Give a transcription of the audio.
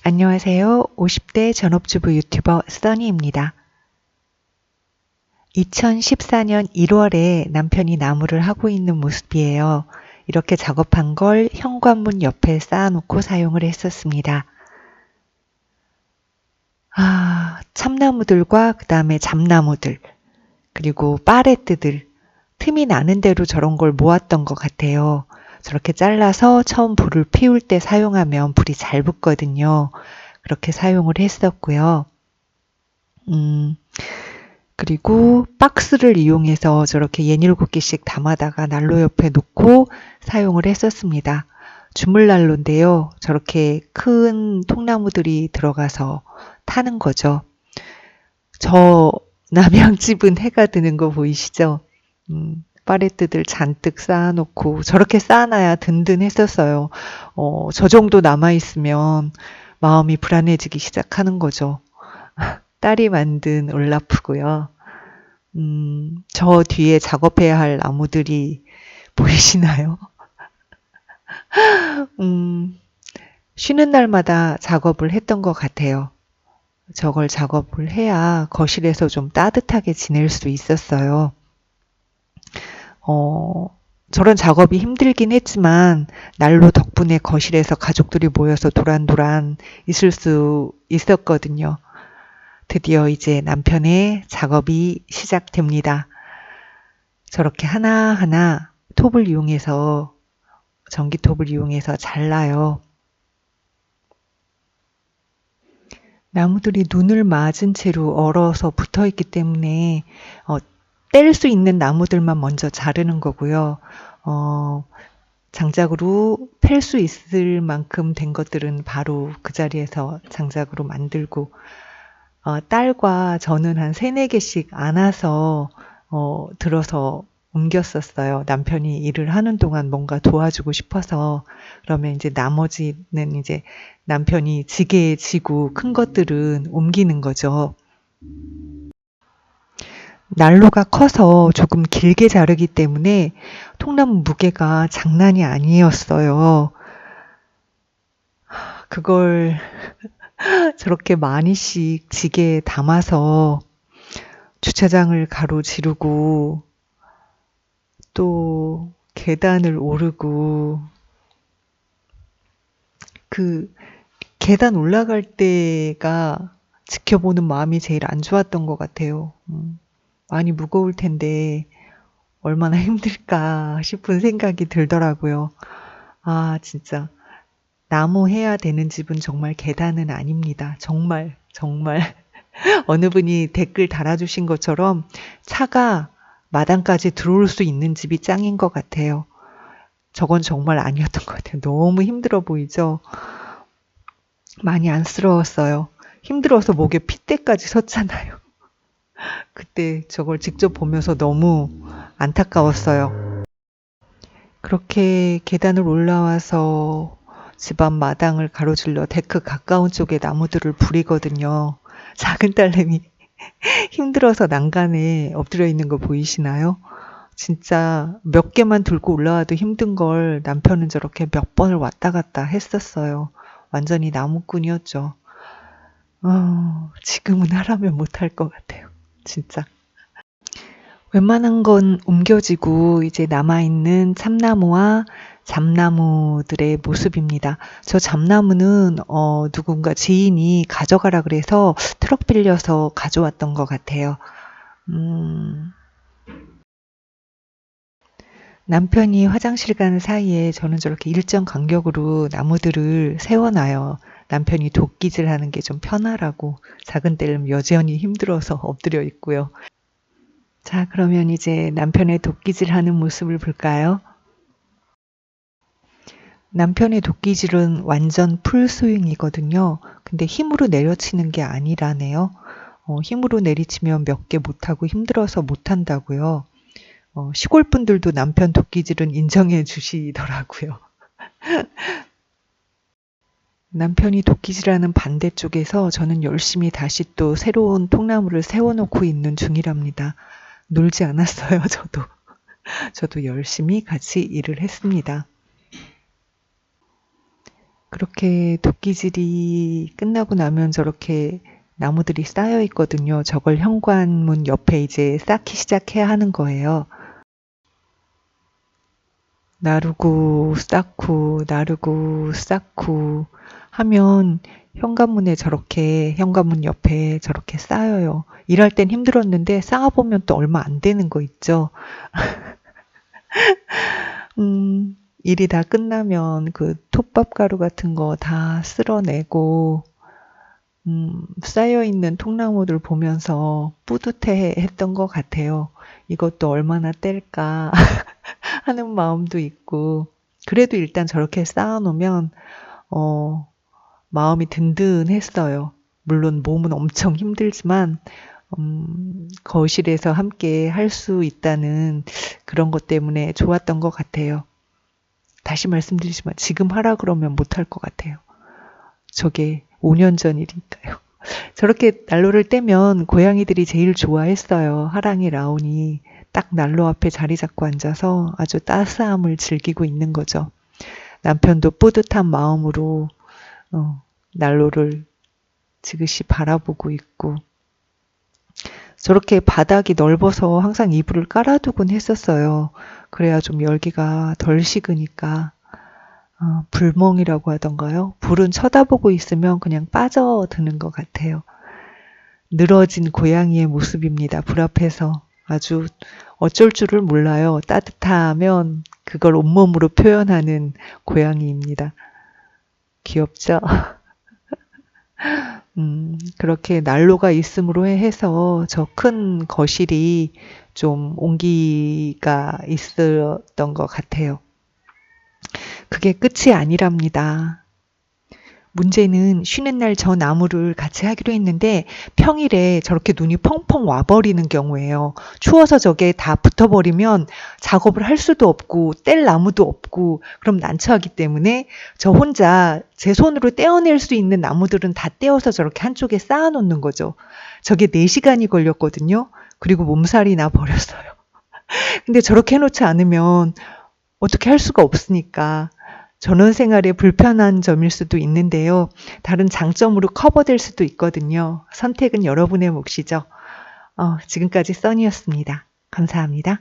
안녕하세요. 50대 전업주부 유튜버 써니입니다. 2014년 1월에 남편이 나무를 하고 있는 모습이에요. 이렇게 작업한 걸 현관문 옆에 쌓아놓고 사용을 했었습니다. 참나무들과 그 다음에 잡나무들, 그리고 파레트들, 틈이 나는 대로 저런 걸 모았던 것 같아요. 저렇게 잘라서 처음 불을 피울 때 사용하면 불이 잘 붙거든요. 그렇게 사용을 했었고요. 그리고 박스를 이용해서 저렇게 67개씩 담아다가 난로 옆에 놓고 사용을 했었습니다. 주물난로인데요. 저렇게 큰 통나무들이 들어가서 타는 거죠. 저 남양집은 해가 드는 거 보이시죠? 파레트들 잔뜩 쌓아놓고 저렇게 쌓아놔야 든든했었어요. 저 정도 남아있으면 마음이 불안해지기 시작하는 거죠. 딸이 만든 올라프고요. 저 뒤에 작업해야 할 나무들이 보이시나요? 쉬는 날마다 작업을 했던 것 같아요. 저걸 작업을 해야 거실에서 좀 따뜻하게 지낼 수 있었어요. 저런 작업이 힘들긴 했지만 난로 덕분에 거실에서 가족들이 모여서 도란도란 있을 수 있었거든요. 드디어 이제 남편의 작업이 시작됩니다. 저렇게 하나하나 톱을 이용해서 전기톱을 이용해서 잘라요. 나무들이 눈을 맞은 채로 얼어서 붙어 있기 때문에 뗄 수 있는 나무들만 먼저 자르는 거고요. 장작으로 팰 수 있을 만큼 된 것들은 바로 그 자리에서 장작으로 만들고 딸과 저는 한 3-4개씩 안아서 들어서 옮겼었어요. 남편이 일을 하는 동안 뭔가 도와주고 싶어서. 그러면 이제 나머지는 이제 남편이 지게에 지고 큰 것들은 옮기는 거죠. 난로가 커서 조금 길게 자르기 때문에 통나무 무게가 장난이 아니었어요. 그걸 저렇게 많이씩 지게에 담아서 주차장을 가로지르고 또 계단을 오르고 그 계단 올라갈 때가 지켜보는 마음이 제일 안 좋았던 것 같아요. 많이 무거울 텐데 얼마나 힘들까 싶은 생각이 들더라고요. 진짜 나무 해야 되는 집은 정말 계단은 아닙니다. 정말 어느 분이 댓글 달아주신 것처럼 차가 마당까지 들어올 수 있는 집이 짱인 것 같아요. 저건 정말 아니었던 것 같아요. 너무 힘들어 보이죠? 많이 안쓰러웠어요. 힘들어서 목에 핏대까지 섰잖아요. 그때 저걸 직접 보면서 너무 안타까웠어요. 그렇게 계단을 올라와서 집 앞 마당을 가로질러 데크 가까운 쪽에 나무들을 부리거든요. 작은 딸내미 힘들어서 난간에 엎드려 있는 거 보이시나요? 진짜 몇 개만 들고 올라와도 힘든 걸 남편은 저렇게 몇 번을 왔다 갔다 했었어요. 완전히 나무꾼이었죠. 지금은 하라면 못할 것 같아요. 진짜. 웬만한 건 옮겨지고 이제 남아있는 참나무와 잡나무들의 모습입니다. 저 잡나무는 누군가 지인이 가져가라 그래서 트럭 빌려서 가져왔던 것 같아요. 남편이 화장실 가는 사이에 저는 저렇게 일정 간격으로 나무들을 세워놔요. 남편이 도끼질 하는 게 좀 편하라고. 작은 떼는 여전히 힘들어서 엎드려 있고요. 자, 그러면 이제 남편의 도끼질 하는 모습을 볼까요? 남편의 도끼질은 완전 풀스윙이거든요. 근데 힘으로 내려치는 게 아니라네요. 힘으로 내리치면 몇 개 못하고 힘들어서 못한다고요. 시골 분들도 남편 도끼질은 인정해 주시더라고요. 남편이 도끼질하는 반대쪽에서 저는 열심히 다시 또 새로운 통나무를 세워놓고 있는 중이랍니다. 놀지 않았어요, 저도. 저도 열심히 같이 일을 했습니다. 그렇게 도끼질이 끝나고 나면 저렇게 나무들이 쌓여 있거든요. 저걸 현관문 옆에 이제 쌓기 시작해야 하는 거예요. 나르고 쌓고 나르고 쌓고 하면 현관문에 저렇게 현관문 옆에 저렇게 쌓여요. 일할 땐 힘들었는데 쌓아보면 또 얼마 안 되는 거 있죠. 일이 다 끝나면 그 톱밥 가루 같은 거 다 쓸어내고 쌓여있는 통나무들 보면서 뿌듯해 했던 것 같아요. 이것도 얼마나 뗄까 하는 마음도 있고, 그래도 일단 저렇게 쌓아놓으면, 마음이 든든했어요. 물론 몸은 엄청 힘들지만, 거실에서 함께 할 수 있다는 그런 것 때문에 좋았던 것 같아요. 다시 말씀드리지만 지금 하라 그러면 못할 것 같아요. 저게 5년 전 일이니까요. 저렇게 난로를 떼면 고양이들이 제일 좋아했어요. 하랑이 라온이 딱 난로 앞에 자리 잡고 앉아서 아주 따스함을 즐기고 있는 거죠. 남편도 뿌듯한 마음으로 난로를 지그시 바라보고 있고, 저렇게 바닥이 넓어서 항상 이불을 깔아두곤 했었어요. 그래야 좀 열기가 덜 식으니까. 불멍이라고 하던가요? 불은 쳐다보고 있으면 그냥 빠져드는 것 같아요. 늘어진 고양이의 모습입니다. 불 앞에서. 아주 어쩔 줄을 몰라요. 따뜻하면 그걸 온몸으로 표현하는 고양이입니다. 귀엽죠? 그렇게 난로가 있음으로 해서 저 큰 거실이 좀 온기가 있었던 것 같아요. 그게 끝이 아니랍니다. 문제는 쉬는 날 저 나무를 같이 하기로 했는데 평일에 저렇게 눈이 펑펑 와버리는 경우에요. 추워서 저게 다 붙어버리면 작업을 할 수도 없고 뗄 나무도 없고 그럼 난처하기 때문에 저 혼자 제 손으로 떼어낼 수 있는 나무들은 다 떼어서 저렇게 한쪽에 쌓아놓는 거죠. 저게 4시간이 걸렸거든요. 그리고 몸살이 나 버렸어요. 근데 저렇게 해놓지 않으면 어떻게 할 수가 없으니까 전원 생활에 불편한 점일 수도 있는데요. 다른 장점으로 커버될 수도 있거든요. 선택은 여러분의 몫이죠. 지금까지 써니였습니다. 감사합니다.